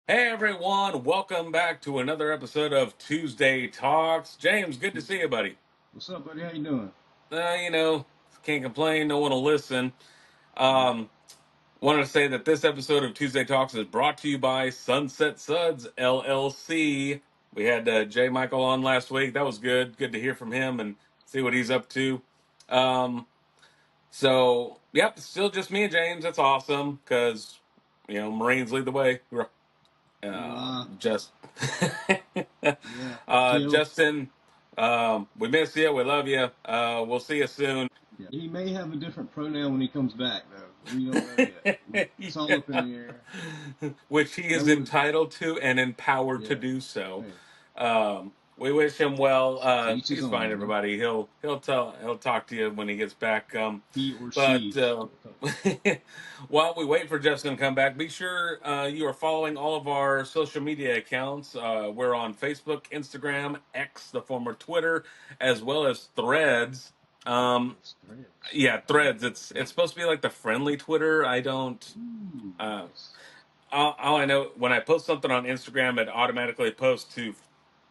Hey everyone, welcome back to another episode of Tuesday Talks. James, good to see you, buddy. What's up, buddy? How you doing? You know, can't complain, no one will listen. Yeah. Um, Wanted to say that this episode of Tuesday Talks is brought to you by Sunset Suds LLC. We had Jay Michael on last week. That was good. Good to hear from him and see what he's up to. Um, yep, still just me and James. That's awesome because, Marines lead the way. Uh, Just yeah. Jill. Justin, we miss you. We love you. We'll see you soon. Yeah. He may have a different pronoun when he comes back, though. We don't know yet. It's all up in Yeah. the air. Which he That is was, entitled to and empowered to yeah. do so. Hey, We wish him well. to each his He's own, fine, you know. everybody. He'll talk to you when he gets back. He or But she. while we wait for Justin to come back, be sure you are following all of our social media accounts. We're on Facebook, Instagram, X, the former Twitter, as well as Threads. Um, Threads. yeah, I don't know Threads. what It's supposed to be like the friendly Twitter. I don't. Ooh, Uh, nice. all I know, when I post something on Instagram, it automatically posts to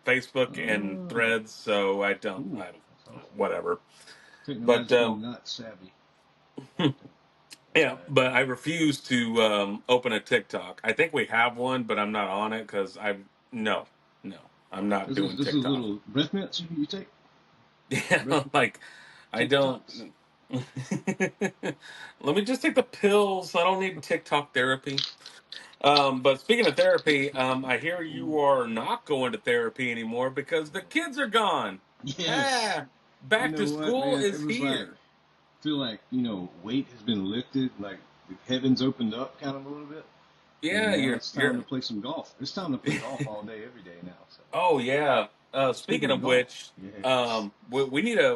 Facebook and Oh, Threads. So cool. I don't, That's awesome. whatever. But Technologically not savvy. yeah, Right. but I refuse to open a TikTok. I think we have one, but I'm not on it because no, no, I'm not doing This is a TikTok. little breath mints you take. Breath Yeah, like I don't. TikToks. Let me just take the pills. I don't need TikTok therapy. But speaking of therapy, I hear you are not going to therapy anymore because the kids are gone. Yes. Ah, You back know to what, school man? It is was like here. feel like weight has been lifted, like the heavens opened up kind of a little bit, and Yeah, now it's time to you're. play some golf. It's time to play golf all day, every day now. So Oh yeah. speaking Speaking of of golf, which, yes,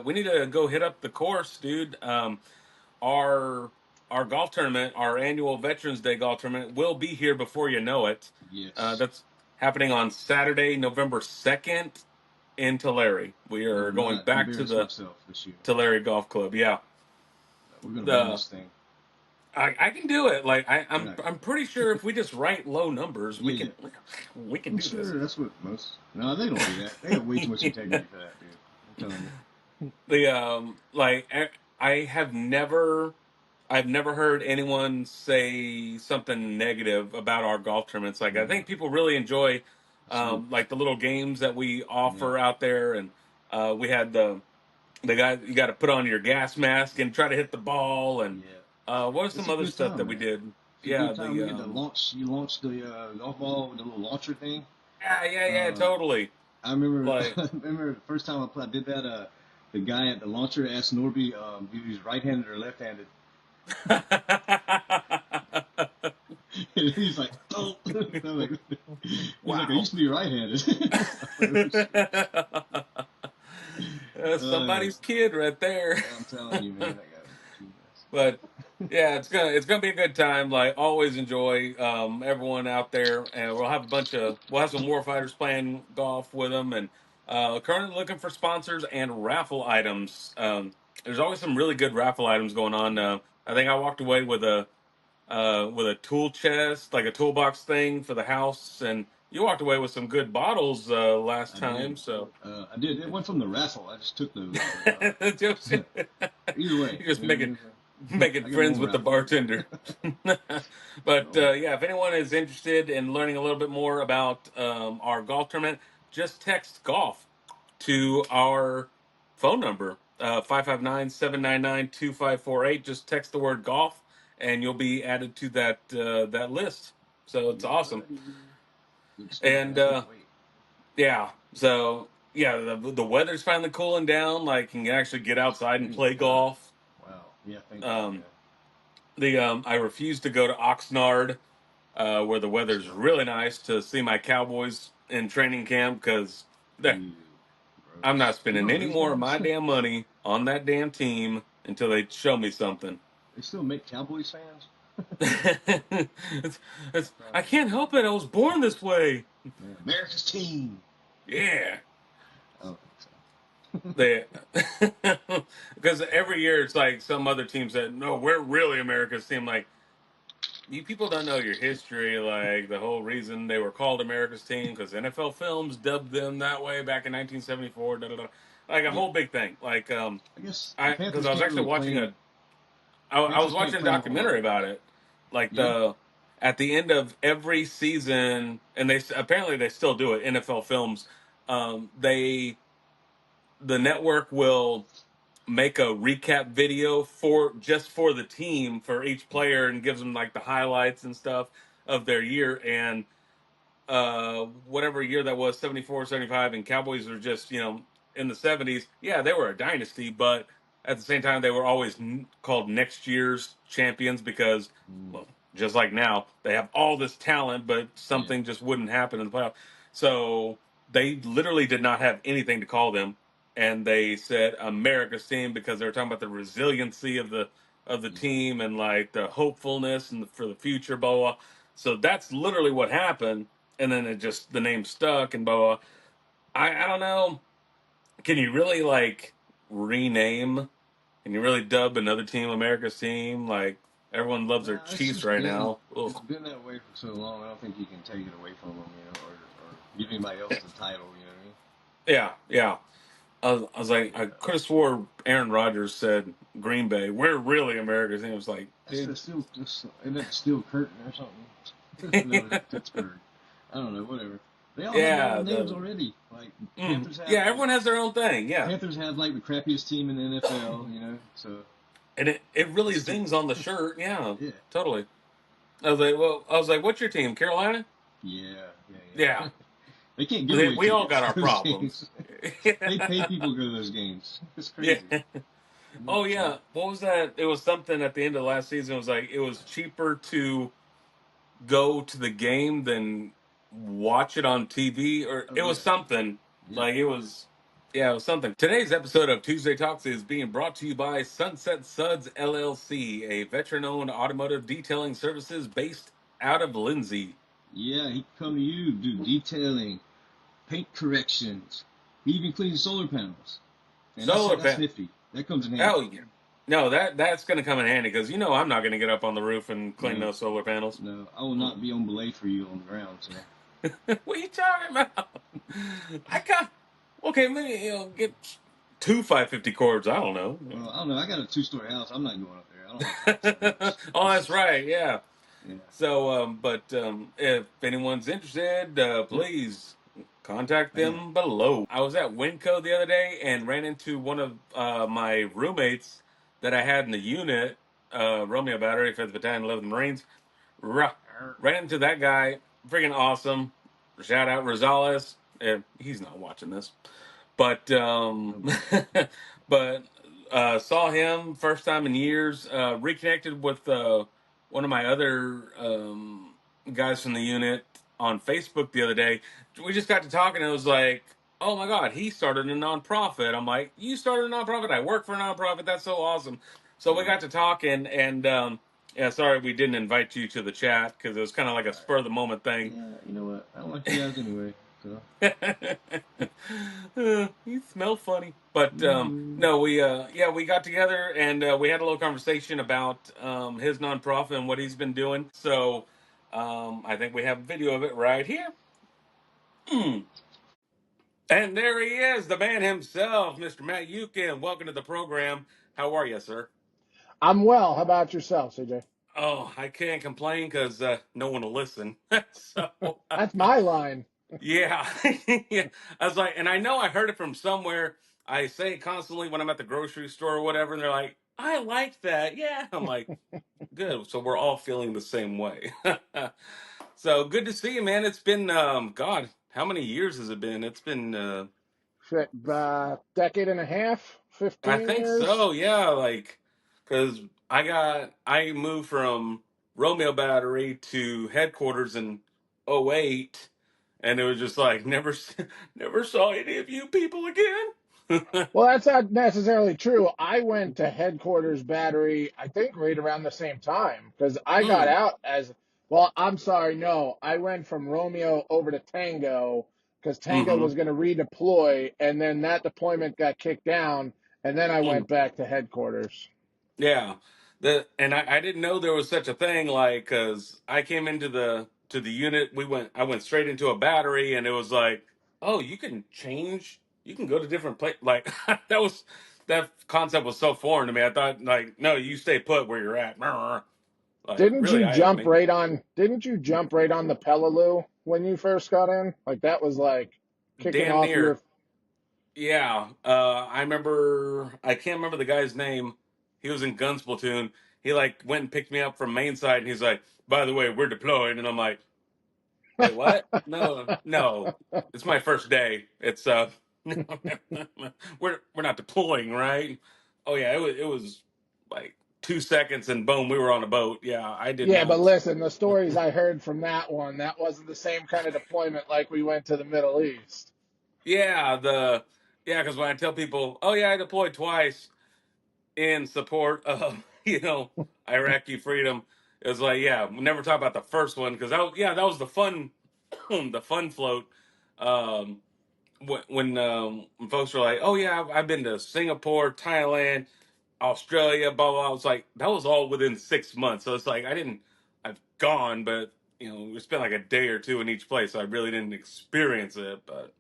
we need to go hit up the course, dude. Our our golf tournament, our annual Veterans Day golf tournament, will be here before you know it. yes. That's happening on Saturday, November 2nd in Tulare. We I are will going not back to embarrass the myself this year. Tulare Golf Club. Yeah, We're gonna win the this thing. I can do it. Like We're not. I'm pretty sure if we just write low numbers, Yeah, yeah. we can I'm do this. sure that's what most. No, they don't do that. They have way too much integrity for that, dude. I'm telling you. The I have never I've never heard anyone say something negative about our golf tournaments. Like I Yeah, think people really enjoy absolutely. like the little games that we Yeah, offer out there, and we had the guy you got to put on your gas mask and try to hit the ball, and yeah. what was It's some a other good stuff time, that we man. did? It's a Yeah, good time. We get to launch. You launch the golf ball with the little launcher thing. yeah, Uh, totally. I remember. Like I remember the first time I did that. The guy at the launcher asked Norby if he was right-handed or left-handed. He's like, oh. I'm like, he's like, I wow. used to be right-handed. I was like, oh shit. Uh, Somebody's kid right there. I'm telling you, man, that guy was But yeah, it's gonna be a good time. Like always, enjoy everyone out there, and we'll have some warfighters playing golf with them, and currently looking for sponsors and raffle items. There's always some really good raffle items going on. I think I walked away with a tool chest, like a toolbox thing for the house, and you walked away with some good bottles last I did. time. So I did. It went from the raffle. I just took those, but just, either way, you're just making I got my friends own with the raffle. bartender. But Oh, yeah, if anyone is interested in learning a little bit more about our golf tournament, just text golf to our phone number 559-799-2548. Just text the word golf and you'll be added to that list. So it's awesome. alrighty. Good stuff, man. And I can't wait. yeah, so yeah, the weather's finally cooling down. Like you can actually get outside and Thank play God. golf. Wow. Yeah, thank God, um man. the I refuse to go to Oxnard where the weather's Oxnard. really nice to see my Cowboys in training camp because Ew. I'm not Gross. You spending know any those more of my guys? damn money on that damn team until they show me something. They still make Cowboys fans? I can't help it. I was born this way. Man, America's team. Yeah. I don't think so. They because every year it's like some other team said, no, we're really America's team. Like, you people don't know your history. Like the whole reason they were called America's team because NFL Films dubbed them that way back in 1974. Da, da, da. Like a Yeah, whole big thing. Like I guess the I because Panthers I was can't actually really watching claim. I was Panthers can't watching a claim all the. documentary about it. Like Yeah. the at the end of every season, and apparently they still do it. NFL Films, they the network will make a recap video for just for the team for each player and gives them like the highlights and stuff of their year. And whatever year that was, 74, 75, and Cowboys were just, in the 70s. Yeah, they were a dynasty, but at the same time, they were always called next year's champions because, Mm, well, just like now, they have all this talent, but yeah. something just wouldn't happen in the playoff. So they literally did not have anything to call them, and they said America's team because they were talking about the resiliency of the Mm, team and like the hopefulness and for the future, blah, blah. So that's literally what happened, and then the name stuck and blah, blah. I don't know. Can you really like rename? Can you really dub another team America's team? Like everyone loves their nah, it's Chiefs just right been now. Ugh. it's been that way for so long. I don't think you can take it away from them, or give anybody else the title. You know what I mean? Yeah, yeah. I was like, I could have swore Aaron Rodgers said Green Bay. We're really America's team. I was like, That's dude. the steel. Isn't that steel curtain or something? That was Pittsburgh. I don't know. Whatever. They all have their Yeah, own names already. Like yeah. Everyone has their own thing. Yeah, Panthers have like the crappiest team in the NFL. You know, so and it really it's zings on the shirt. Yeah, yeah, totally. I was like, what's your team? Carolina? yeah, yeah, Yeah. yeah. They can't give away We all tickets got our to those problems. games. They pay people to go to those games. It's Yeah. crazy. Oh So yeah. What was that? It was something at the end of last season. It was like it was cheaper to go to the game than watch it on TV, or oh it was yeah, something yeah. like it was. Yeah, it was something. Today's episode of Tuesday Talks is being brought to you by Sunset Suds LLC, a veteran-owned automotive detailing services based out of Lindsay. Yeah, he can come to you, do detailing, paint corrections. He even cleans solar panels. And Solar that's panel. nifty. That comes in handy. Oh yeah. No, that's going to come in handy because I'm not going to get up on the roof and clean No, those solar panels. no, I will not be on belay for you on the ground. So, What are you talking about? I got okay. Maybe get two 550 cords. I don't know. well, I don't know. I got a two-story house. I'm not going up there. I don't have heights. Oh, that's right. Yeah. Yeah. So, but if anyone's interested, Yep. please contact Oh, yeah. them below. I was at Winco the other day and ran into one of my roommates that I had in the unit, Romeo Battery, 5th Battalion, 11th Marines. Ra- Ran into that guy, freaking awesome. Shout out Rosales. He's not watching this, but Oh boy. but saw him first time in years. Reconnected with one of my other guys from the unit on Facebook the other day. We just got to talking, and it was like, oh my god, he started a nonprofit. I'm like, you started a nonprofit? I work for a nonprofit. That's so awesome. So we Wow. got to talking, and yeah, sorry we didn't invite you to the chat because it was kind of like a spur of the moment thing. Yeah, you know what? I don't like you guys anyway. So. You smell funny, but Mm. no, we yeah, we got together and we had a little conversation about his nonprofit and what he's been doing. So I think we have a video of it right here. Mm. And there he is, the man himself, Mr. Matt Uken. Welcome to the program. How are you, sir? I'm well. How about yourself, CJ? Oh, I can't complain because no one will listen. So That's my line. yeah, yeah. I was like, and I know I heard it from somewhere. I say it constantly when I'm at the grocery store or whatever, and they're like, "I like that." Yeah, I'm like, "Good." So we're all feeling the same way. So good to see you, man. It's been God, how many years has it been? It's been Shit, decade and a half, I 15 think years. so. Yeah, like because I moved from Romeo Battery to headquarters in '08, and it was just like never saw any of you people again. Well, that's not necessarily true. I went to headquarters battery, I think, right around the same time because I got mm, out as well. I'm sorry, no, I went from Romeo over to Tango because Tango mm-hmm, was going to redeploy, and then that deployment got kicked down, and then I mm, went back to headquarters. yeah. I didn't know there was such a thing, like, because I came into the unit. I went straight into a battery, and it was like, oh, you can change, you can go to different places. Like that concept was so foreign to me. I thought, like, no, you stay put where you're at. Like, really eye opening. Didn't you jump right on the Peleliu when you first got in? Like that was like kicking Damn off your. near. Yeah, I remember. I can't remember the guy's name. He was in Guns Platoon. He like went and picked me up from main side, and he's like, "By the way, we're deployed." And I'm like, "Wait, what? No, no, it's my first day. It's we're not deploying, right?" Oh yeah, it was like 2 seconds, and boom, we were on a boat. Yeah, I did Yeah, but not. listen, the stories I heard from that one, that wasn't the same kind of deployment like we went to the Middle East. Yeah, because when I tell people, "Oh yeah, I deployed twice," in support of Iraqi freedom. It was like, yeah, we never talk about the first one because that was the fun the fun float. Um, when folks were like, oh yeah, I've been to Singapore, Thailand, Australia, blah blah. I was like, that was all within 6 months. So it's like I've gone, but we spent like a day or two in each place. So I really didn't experience it, but.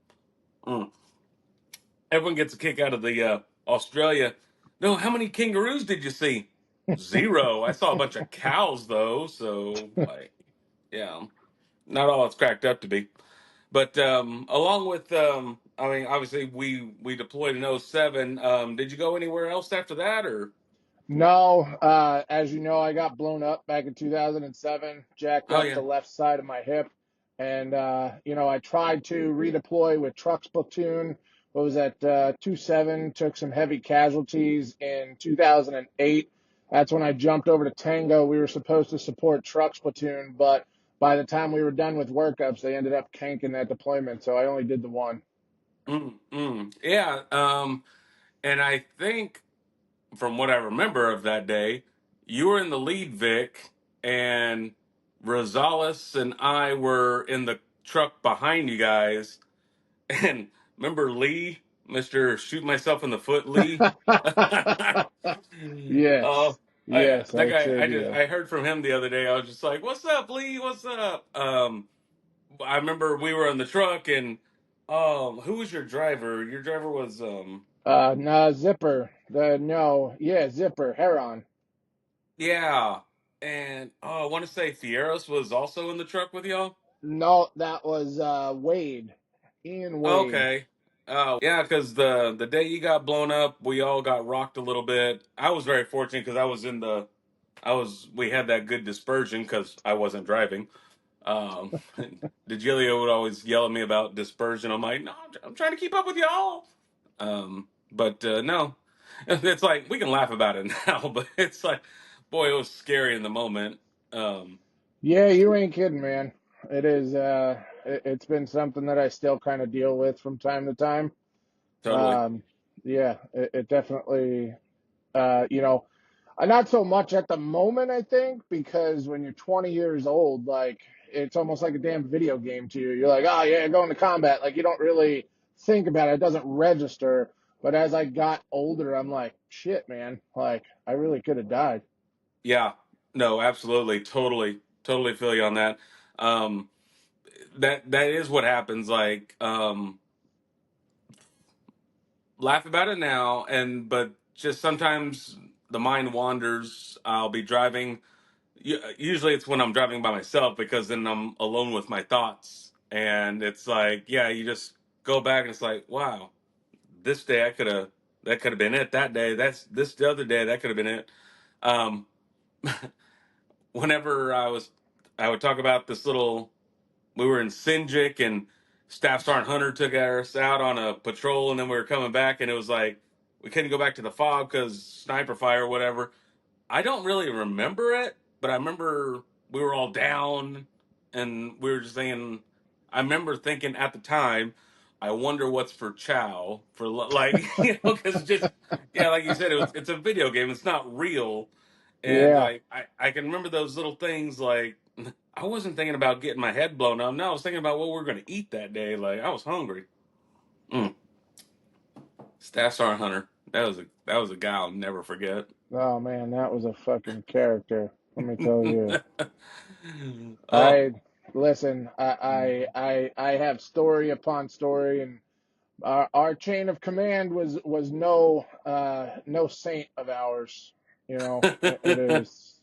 Mm. Everyone gets a kick out of the Australia. No, how many kangaroos did you see? Zero. I saw a bunch of cows though, so like, yeah, not all it's cracked up to be. But along with, I mean, obviously we deployed in '07. Did you go anywhere else after that, or? No, as you know, I got blown up back in 2007, jacked Oh up yeah. the left side of my hip. And, I tried to redeploy with Trucks Platoon. What was that? 2-7, took some heavy casualties in 2008. That's when I jumped over to Tango. We were supposed to support Trucks Platoon, but by the time we were done with workups, they ended up canking that deployment. So I only did the one. Yeah. And I think from what I remember of that day, you were in the lead, Vic, and Rosales and I were in the truck behind you guys. And remember Lee, Mister Shoot Myself in the Foot, Lee. Yes. Oh, Yes, that I guy. sure do. I heard from him the other day. I was just like, "What's up, Lee? What's up?" I remember we were in the truck, and who was your driver? Your driver was No, Zipper. Yeah, Zipper, Heron. yeah, and I want to say Fieros was also in the truck with y'all. No, that was Wade. Ian Wade. Okay. Oh, yeah, because the day you got blown up, we all got rocked a little bit. I was very fortunate because we had that good dispersion because I wasn't driving. Um, DeGilio would always yell at me about dispersion. I'm like, no, I'm trying to keep up with y'all. But no, it's like we can laugh about it now, but it's like, boy, it was scary in the moment. Um, Yeah, you ain't kidding, man. It is it's been something that I still kind of deal with from time to time. totally. Um yeah, it definitely you know, not so much at the moment, I think, because when you're 20 years old, like it's almost like a damn video game to you. You're like, oh yeah, going to combat. Like you don't really think about it. It doesn't register. But as I got older, I'm like, shit, man. Like I really could have died. Yeah. No, absolutely, totally feel you on that. Um, that is what happens. Like, laugh about it now, but just sometimes the mind wanders. I'll be driving. Usually, it's when I'm driving by myself because then I'm alone with my thoughts, and it's like, yeah, you just go back and it's like, wow, this day that could have been it. That day, that's this the other day that could have been it. Um, whenever I would talk about this little. We were in Sinjik and Staff Sergeant Hunter took us out on a patrol, and then we were coming back, and it was like we couldn't go back to the fog because sniper fire or whatever. I don't really remember it, but I remember we were all down and we were just saying, I remember thinking at the time, I wonder what's for Chow for like, because just, yeah, like you said, it's a video game. It's not real. And Yeah. like, I can remember those little things like, I wasn't thinking about getting my head blown up. No, I was thinking about what we were going to eat that day. Like, I was hungry. Mm. Staff Sergeant Hunter. That was a guy I'll never forget. Oh man, that was a fucking character. Let me tell you. Oh. I listen. I have story upon story, and our chain of command was no saint of ours. You know, it is.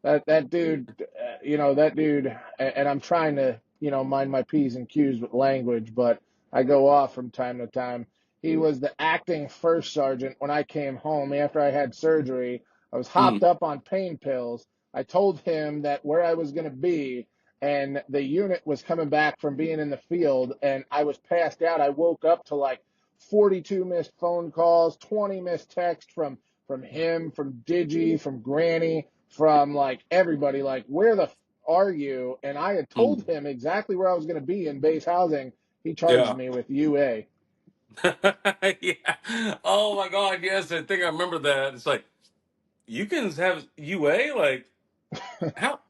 That dude, that dude, and I'm trying to, mind my P's and Q's with language, but I go off from time to time. He was the acting first sergeant when I came home after I had surgery. I was hopped Mm, up on pain pills. I told him that where I was going to be, and the unit was coming back from being in the field, and I was passed out. I woke up to like 42 missed phone calls, 20 missed texts from him, from Digi, from Granny, from like everybody, like, where the are you? And I had told mm. him exactly where I was going to be in base housing. He charged Yeah. me with UA. Yeah. Oh my God. Yes, I think I remember that. It's like you can have UA. Like how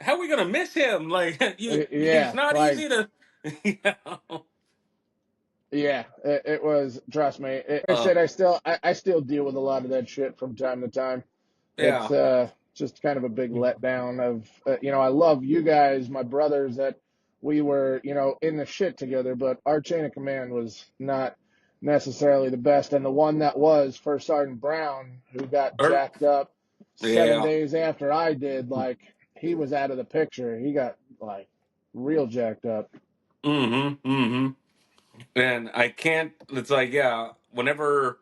how are we gonna miss him? Like he's Yeah, not like, easy to. Yeah. yeah, it was, trust me. I Uh, said, I still deal with a lot of that shit from time to time. It's yeah. just kind of a big letdown of I love you guys, my brothers, that we were in the shit together, but our chain of command was not necessarily the best, and the one that was First Sergeant Brown, who got Er, jacked up seven yeah. days after I did, like, he was out of the picture. He got like real jacked up. Mm-hmm. Mm-hmm. And I can't. It's like yeah. Whenever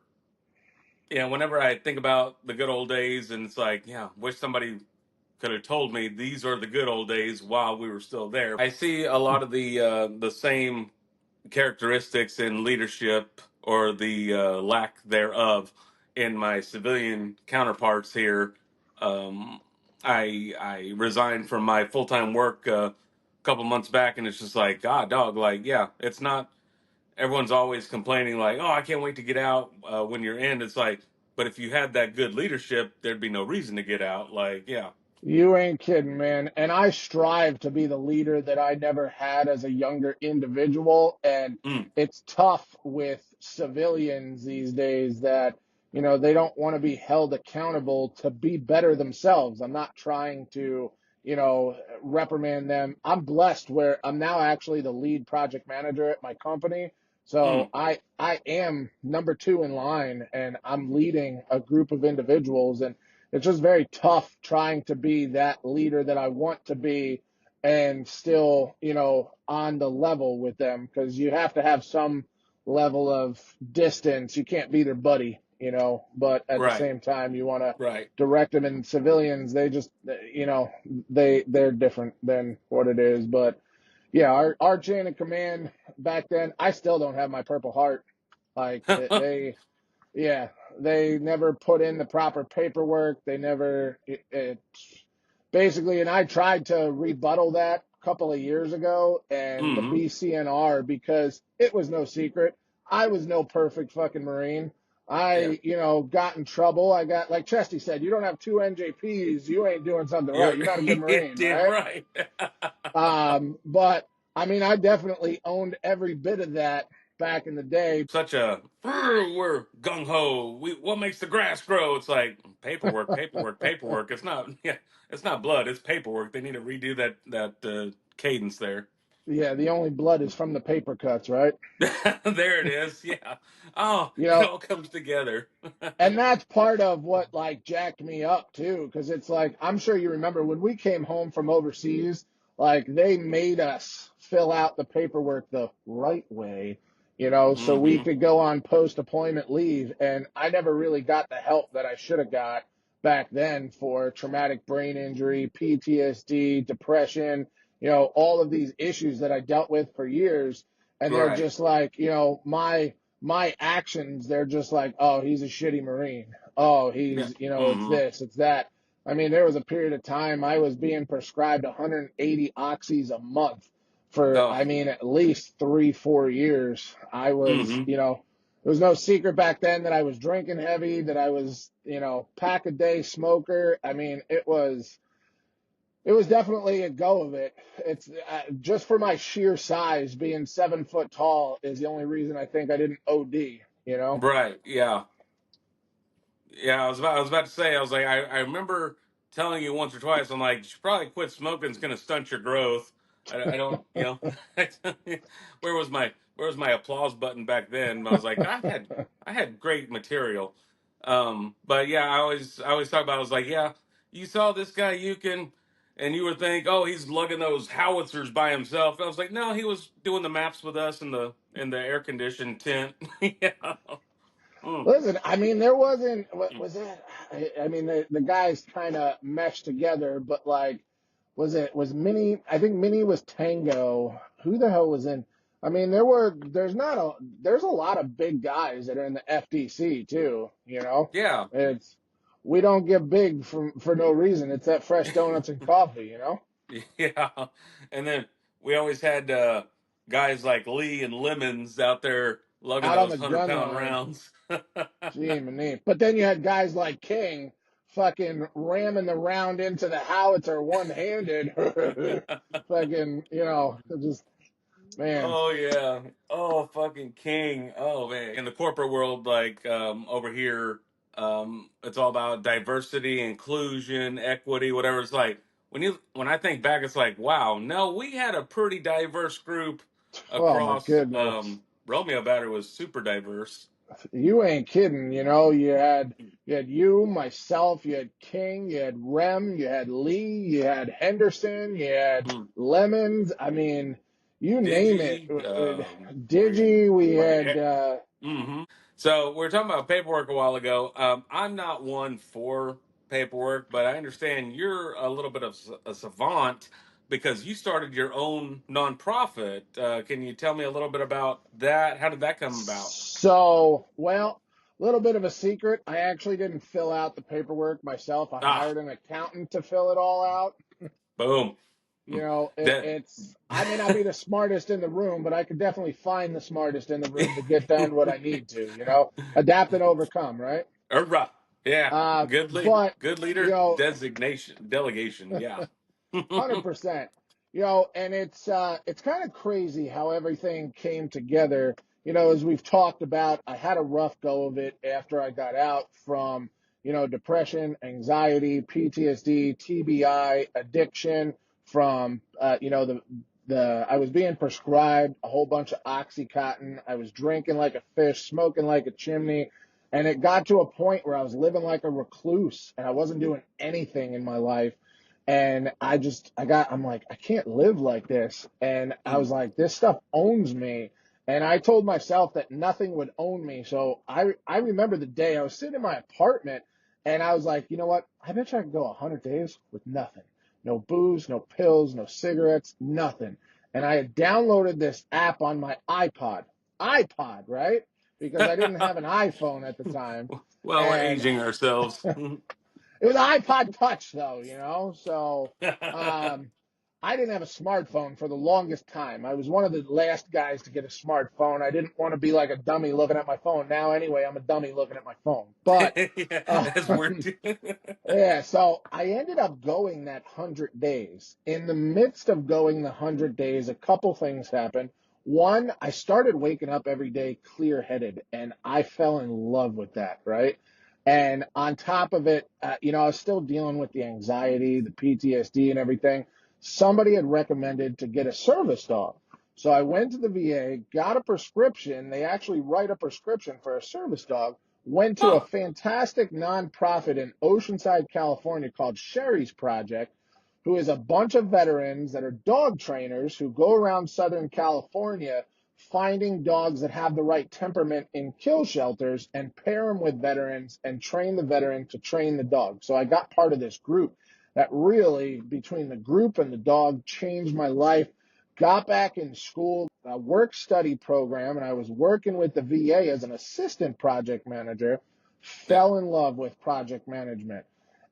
I think about the good old days, and it's like yeah, wish somebody could have told me these are the good old days while we were still there. I see a lot of the same characteristics in leadership or the lack thereof in my civilian counterparts here. Um, I resigned from my full time work a couple months back, and it's just like, God, dog, like, yeah, it's not. Everyone's always complaining, like, oh, I can't wait to get out when you're in. It's like, but if you had that good leadership, there'd be no reason to get out. Like, yeah, You ain't kidding, man. And I strive to be the leader that I never had as a younger individual. And mm, it's tough with civilians these days that, they don't want to be held accountable to be better themselves. I'm not trying to, reprimand them. I'm blessed where I'm now actually the lead project manager at my company. So mm, I am number two in line, and I'm leading a group of individuals. And it's just very tough trying to be that leader that I want to be and still, on the level with them, because you have to have some level of distance. You can't be their buddy, but at the right, same time, you want to right. direct them. And civilians, they just, they're different than what it is. But yeah, our chain of command back then, I still don't have my Purple Heart. Like, yeah, they never put in the proper paperwork. They never, basically, and I tried to rebuttal that a couple of years ago, and the Mm-hmm. BCNR, because it was no secret, I was no perfect fucking Marine. Yeah. Got in trouble. I got, like Chesty said, you don't have two NJPs, you ain't doing something right. You're You're not a good Marine, damn right? right. But I mean, I definitely owned every bit of that back in the day. Such a we're gung ho. What makes the grass grow? It's like paperwork, paperwork, paperwork. It's not yeah, it's not blood. It's paperwork. They need to redo that cadence there. Yeah, the only blood is from the paper cuts, right? There it is. Yeah. Oh, You it know, all comes together. and that's part of what like jacked me up too, because it's like, I'm sure you remember when we came home from overseas, like they made us fill out the paperwork the right way, so we Mm-hmm. could go on post deployment leave. And I never really got the help that I should have got back then for traumatic brain injury, PTSD, depression, all of these issues that I dealt with for years. And they're Right. just like, my actions, they're just like, oh, he's a shitty Marine. Oh, Yeah. he's, it's Mm-hmm. this, it's that. I mean, there was a period of time I was being prescribed 180 oxys a month for, Oh. I mean, at least 3, 4 years. I was, Mm-hmm. it was no secret back then that I was drinking heavy, that I was, pack a day smoker. I mean, it was definitely a go of it. It's just for my sheer size, being 7 foot tall is the only reason I think I didn't OD. you know? Right. Yeah. Yeah, I was about to say, I was like, I remember telling you once or twice, I'm like, you should probably quit smoking. It's going to stunt your growth. I don't, where was my applause button back then? I was like, I had great material. But yeah, I always talk about. I was like, yeah, you saw this guy Uken, and you would think, oh, he's lugging those howitzers by himself. And I was like, no, he was doing the maps with us in the air conditioned tent. Yeah. Mm. Listen, I mean, there wasn't, what was that? I mean, the guys kind of meshed together, but like, was Minnie, I think Minnie was Tango. Who the hell was in? I mean, there's a lot of big guys that are in the FDC too, you know? Yeah. It's, we don't get big for no reason. It's that fresh donuts and coffee, you know? Yeah, and then we always had guys like Lee and Lemons out there lugging Out on those the 100-pound gun. rounds. Gee, man. But then you had guys like King fucking ramming the round into the howitzer one-handed. Fucking, just, man. Oh yeah. Oh fucking King. Oh man. In the corporate world, like over here, it's all about diversity, inclusion, equity, whatever. It's like when I think back, it's like, wow, no, we had a pretty diverse group Oh my across goodness. Romeo Battery was super diverse. You ain't kidding, you know. You had you, myself, you had King, you had Rem, you had Lee, you had Henderson, you had Hmm. Lemons. I mean, you name it. Digi, Digi, we had right. So we were talking about paperwork a while ago. I'm not one for paperwork, but I understand you're a little bit of a savant because you started your own nonprofit. Can you tell me a little bit about that? How did that come about? So, well, a little bit of a secret. I actually didn't fill out the paperwork myself. I Ah, hired an accountant to fill it all out. boom. You know, That. I may not be the smartest in the room, but I could definitely find the smartest in the room to get done what I need to, adapt and overcome, right? Hurrah. Yeah. But, Good you leader know, designation delegation. Yeah. 100%. And it's kind of crazy how everything came together. As we've talked about, I had a rough go of it after I got out from, depression, anxiety, PTSD, TBI, addiction from, I was being prescribed a whole bunch of Oxycontin. I was drinking like a fish, smoking like a chimney. And it got to a point where I was living like a recluse and I wasn't doing anything in my life. And I'm like, I can't live like this. And I was Mm, like, this stuff owns me. And I told myself that nothing would own me. So I remember the day I was sitting in my apartment and I was like, you know what? I bet you I could go 100 days with nothing. No booze, no pills, no cigarettes, nothing. And I had downloaded this app on my iPod, right? Because I didn't have an iPhone at the time. well, we're And aging ourselves. it was an iPod Touch, though, So I didn't have a smartphone for the longest time. I was one of the last guys to get a smartphone. I didn't want to be like a dummy looking at my phone. Now, anyway, I'm a dummy looking at my phone. But Yeah, uh, that's weird too. yeah, so I ended up going that 100 days. In the midst of going the 100 days, a couple things happened. One, I started waking up every day clear headed, and I fell in love with that, right? And on top of it, I was still dealing with the anxiety, the PTSD, and everything. Somebody had recommended to get a service dog. So I went to the VA, got a prescription. They actually write a prescription for a service dog. Went to a Huh. fantastic nonprofit in Oceanside, California called Sherry's Project, who is a bunch of veterans that are dog trainers who go around Southern California finding dogs that have the right temperament in kill shelters and pair them with veterans and train the veteran to train the dog. So I got part of this group that really, between the group and the dog, changed my life. Got back in school, a work study program, and I was working with the VA as an assistant project manager. Yeah. Fell in love with project management.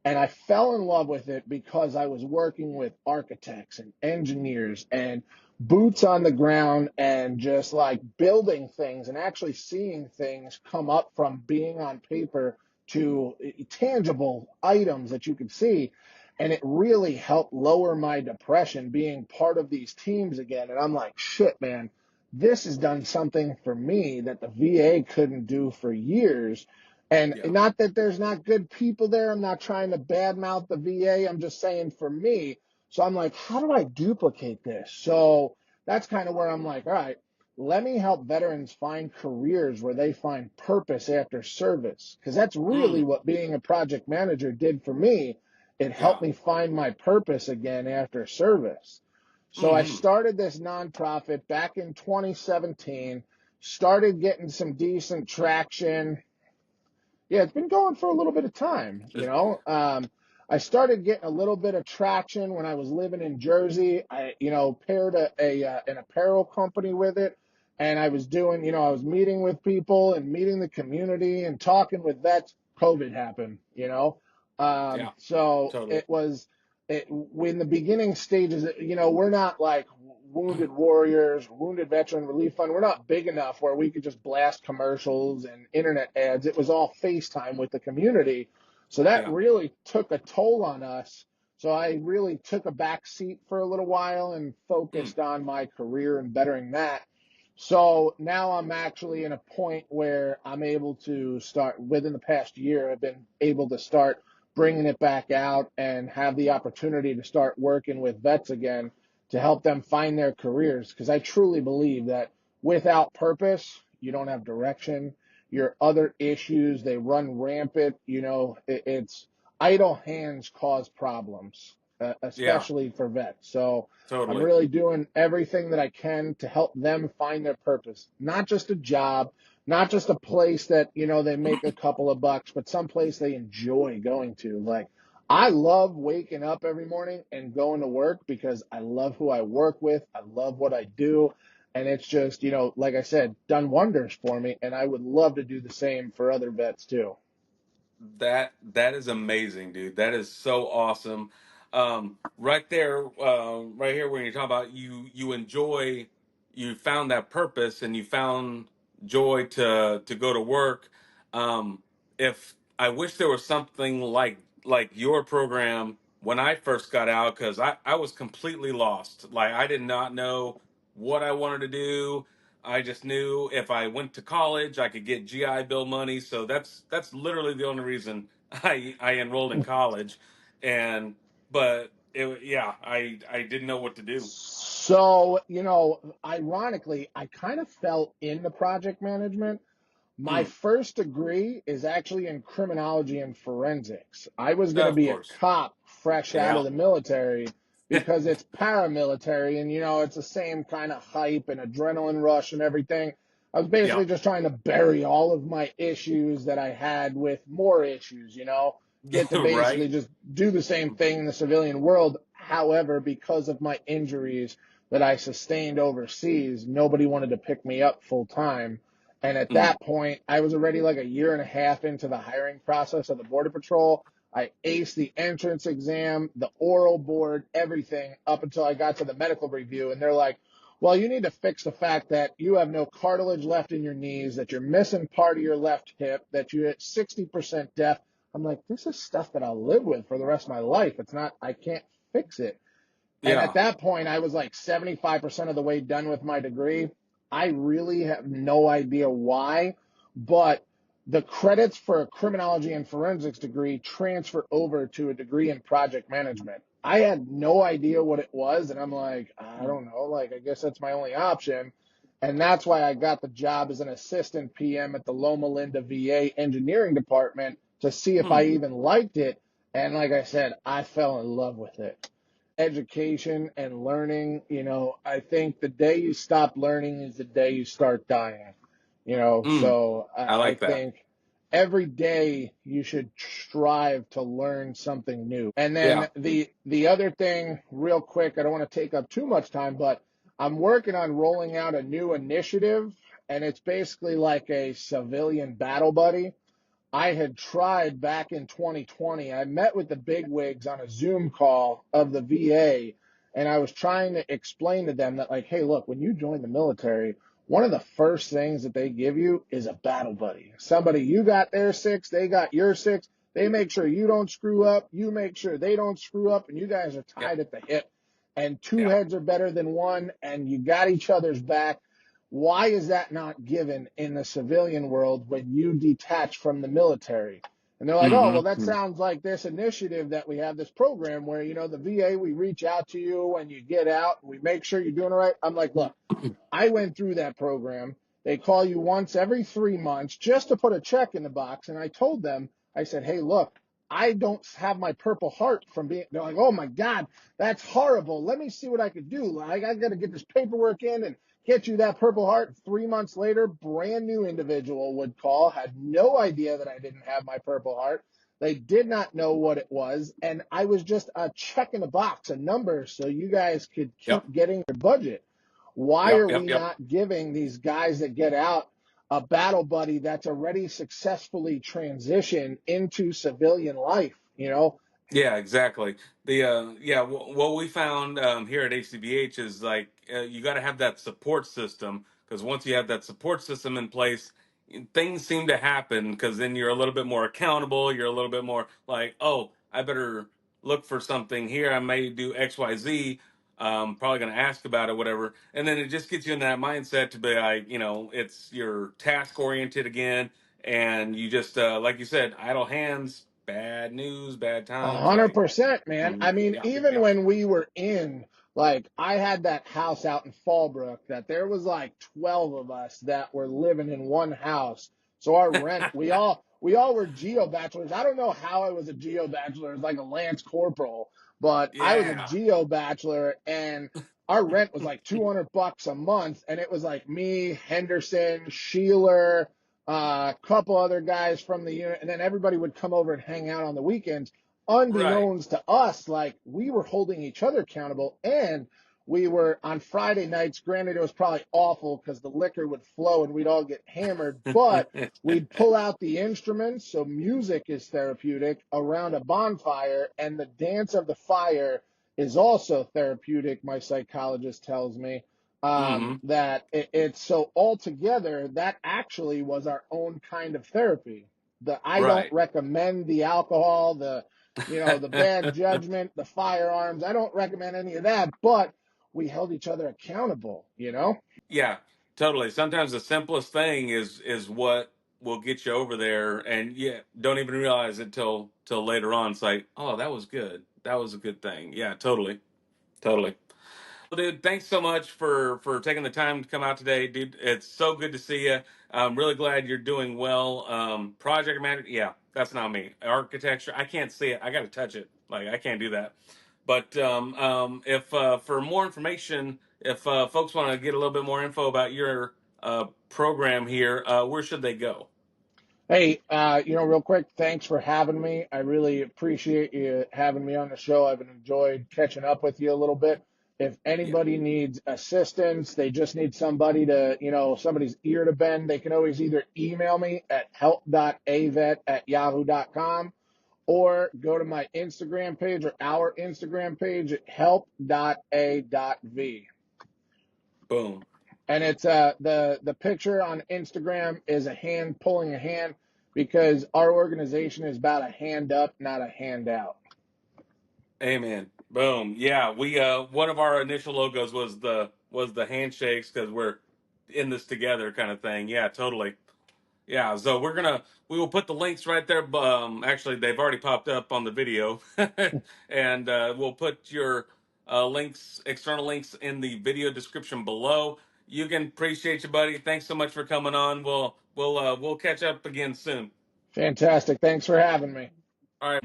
And I fell in love with it because I was working with architects and engineers and boots on the ground and just like building things and actually seeing things come up from being on paper to tangible items that you could see. And it really helped lower my depression being part of these teams again. And I'm like, shit, man, this has done something for me that the VA couldn't do for years. And Yeah. not that there's not good people there. I'm not trying to badmouth the VA. I'm just saying for me. So I'm like, how do I duplicate this? So that's kind of where I'm like, all right, let me help veterans find careers where they find purpose after service. Because that's really Mm. what being a project manager did for me. It Yeah. helped me find my purpose again after service. So I Mm-hmm. started this nonprofit back in 2017, started getting some decent traction. Yeah, it's been going for a little bit of time, you know. I started getting a little bit of traction when I was living in Jersey. I, paired an apparel company with it, and I was doing, I was meeting with people and meeting the community and talking with vets. COVID happened, Yeah. so Totally. it was in the beginning stages. We're not like Wounded Warriors, Wounded Veteran Relief Fund. We're not big enough where we could just blast commercials and internet ads. It was all FaceTime with the community. So that Yeah. really took a toll on us. So I really took a back seat for a little while and Mm. focused on my career and bettering that. So now I'm actually in a point where I'm able to start within the past year. I've been able to start bringing it back out and have the opportunity to start working with vets again to help them find their careers. Because I truly believe that without purpose, you don't have direction. Your other issues, they run rampant. It's idle hands cause problems, Yeah. especially for vets. So I'm Totally. really doing everything that I can to help them find their purpose, not just a job, not just a place that, they make a couple of bucks, but some place they enjoy going to. Like, I love waking up every morning and going to work because I love who I work with. I love what I do. And it's just, like I said, done wonders for me. And I would love to do the same for other vets too. That is amazing, dude. That is so awesome. Right there, right here, when you're talking about you enjoy, you found that purpose and you found joy to go to work. Um, if I wish there was something like your program when I first got out, because I was completely lost. Like I did not know what I wanted to do. I just knew if I went to college, I could get GI Bill money. So that's literally the only reason I enrolled in college, and but yeah, I didn't know what to do. So, ironically, I kind of fell into project management. My Mm. first degree is actually in criminology and forensics. I was going to Of be a course, cop fresh out yeah, of the military because it's paramilitary and, it's the same kind of hype and adrenaline rush and everything. I was yeah, basically just trying to bury all of my issues that I had with more issues, get to basically right. just do the same thing in the civilian world. However, because of my injuries that I sustained overseas, nobody wanted to pick me up full time. And at Mm. that point, I was already like a year and a half into the hiring process of the Border Patrol. I aced the entrance exam, the oral board, everything up until I got to the medical review. And they're like, well, you need to fix the fact that you have no cartilage left in your knees, that you're missing part of your left hip, that you're at 60% deaf. I'm like, this is stuff that I'll live with for the rest of my life. It's not, I can't fix it. And at Yeah. that point, I was like 75% of the way done with my degree. I really have no idea why, but the credits for a criminology and forensics degree transfer over to a degree in project management. I had no idea what it was, and I'm like, I don't know, like, I guess that's my only option. And that's why I got the job as an assistant PM at the Loma Linda VA engineering department to see if I Mm. even liked it. And like I said, I fell in love with it. Education and learning, I think the day you stop learning is the day you start dying. Mm. So I I like that. think every day you should strive to learn something new. And then Yeah. the other thing, real quick, I don't want to take up too much time, but I'm working on rolling out a new initiative, and it's basically like a civilian battle buddy. I had tried back in 2020. I met with the bigwigs on a Zoom call of the VA, and I was trying to explain to them that, like, hey, look, when you join the military, one of the first things that they give you is a battle buddy. Somebody, you got their six, they got your six. They make sure you don't screw up, you make sure they don't screw up, and you guys are Yeah. tied at the hip. And two Yeah. heads are better than one, and you got each other's back Why is that not given in the civilian world when you detach from the military? And they're like, oh, well, that Mm-hmm. sounds like this initiative that we have, this program where, the VA, we reach out to you when you get out, we make sure you're doing it right. I'm like, look, I went through that program. They call you once every 3 months just to put a check in the box. And I told them, I said, hey, look, I don't have my Purple Heart from being, they're like, oh my God, that's horrible. Let me see what I could do. Like, I got to get this paperwork in and get you that Purple Heart. 3 months later, brand new individual would call, had no idea that I didn't have my Purple Heart. They did not know what it was. And I was just a check in the box, a number, so you guys could Yep. keep getting your budget. Why Yep. are Yep. we Yep. not giving these guys that get out a battle buddy that's already successfully transitioned into civilian life? Yeah, exactly. What we found here at HCBH is like you got to have that support system, because once you have that support system in place, things seem to happen, because then you're a little bit more accountable. You're a little bit more like, oh, I better look for something here. I may do X, Y, Z. Probably going to ask about it, whatever. And then it just gets you in that mindset to be like, it's your task oriented again, and you just like you said, idle hands, bad news, bad A times. hundred Like, percent, man. I mean, yeah, even yeah, when we were like, I had that house out in Fallbrook that there was like 12 of us that were living in one house. So our rent, we all were geo bachelors. I don't know how I was a geo bachelor. It was like a Lance Corporal, but I was a yeah, geo bachelor, and our rent was like $200 a month. And it was like me, Henderson, Sheeler, a couple other guys from the unit, and then everybody would come over and hang out on the weekends. right. Unbeknownst to us, like, we were holding each other accountable, and we were on Friday nights. Granted, it was probably awful because the liquor would flow and we'd all get hammered, but we'd pull out the instruments. So music is therapeutic around a bonfire, and the dance of the fire is also therapeutic, my psychologist tells me. Hmm. That it's so altogether that actually was our own kind of therapy. I don't Right. recommend the alcohol, the bad judgment, the firearms. I don't recommend any of that, but we held each other accountable. Yeah, totally. Sometimes the simplest thing is what will get you over there, and yeah, don't even realize it till later on. It's like, oh, that was good. That was a good thing. Yeah, totally, totally. Well, dude, thanks so much for taking the time to come out today, dude. It's so good to see you. I'm really glad you're doing well. Project manager, yeah, that's not me. Architecture, I can't see it. I got to touch it. Like, I can't do that. But if for more information, if folks want to get a little bit more info about your program here, where should they go? Hey, real quick, thanks for having me. I really appreciate you having me on the show. I've enjoyed catching up with you a little bit. If Yeah, anybody needs assistance, they just need somebody somebody's ear to bend, they can always either email me at help.avet@yahoo.com or go to my Instagram page or our Instagram page at help.a.v. boom. And it's the picture on Instagram is a hand pulling a hand because our organization is about a hand up, not a handout. Amen. Boom. Yeah, we one of our initial logos was the handshakes, because we're in this together kind of thing. Yeah, totally. Yeah, so we will put the links right there. Actually, they've already popped up on the video, and we'll put your links, external links, in the video description below. You can appreciate you, buddy. Thanks so much for coming on. We'll catch up again soon. Fantastic. Thanks for having me. All right.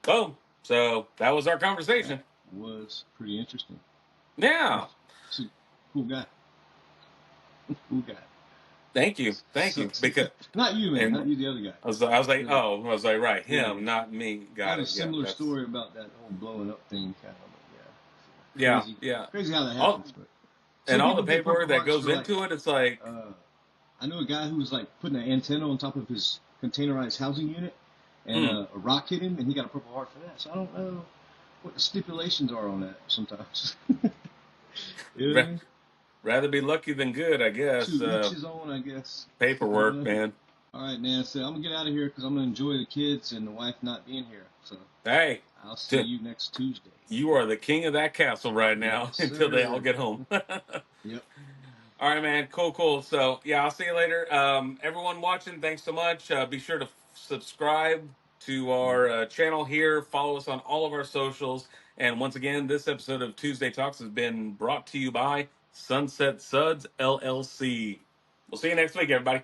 Boom. So that was our That conversation. was pretty interesting. Yeah. He's a cool guy. Cool guy. Thank you. Thank So, you. Because not you, man. Not and you, the other guy. I The other guy. was like, right, Yeah, him, yeah. not me. I Got have a it. Yeah, similar that's story about that whole blowing up thing, kind of. But yeah, yeah, crazy, yeah. crazy how that All happens. But and some all the people get paperwork Purple that Hearts goes for like. into it. It's like, Uh, I know a guy who was like putting an antenna on top of his containerized housing unit, and mm, a rock hit him, and he got a Purple Heart for that. So I don't know what the stipulations are on that. Sometimes, you know what I ra- mean? rather be lucky than good, I guess. To each his own, I guess. I don't Paperwork, know. man. All right, man. So I'm gonna get out of here because I'm gonna enjoy the kids and the wife not being here. So Hey, I'll see t- you next Tuesday. you are the king of that castle right Yes, now until they all sir. get home. Yep. All right, man. Cool, cool. So, yeah, I'll see you later. Everyone watching, thanks so much. Be sure to subscribe to our channel here. Follow us on all of our socials. And once again, this episode of Tuesday Talks has been brought to you by Sunset Suds LLC. We'll see you next week, everybody.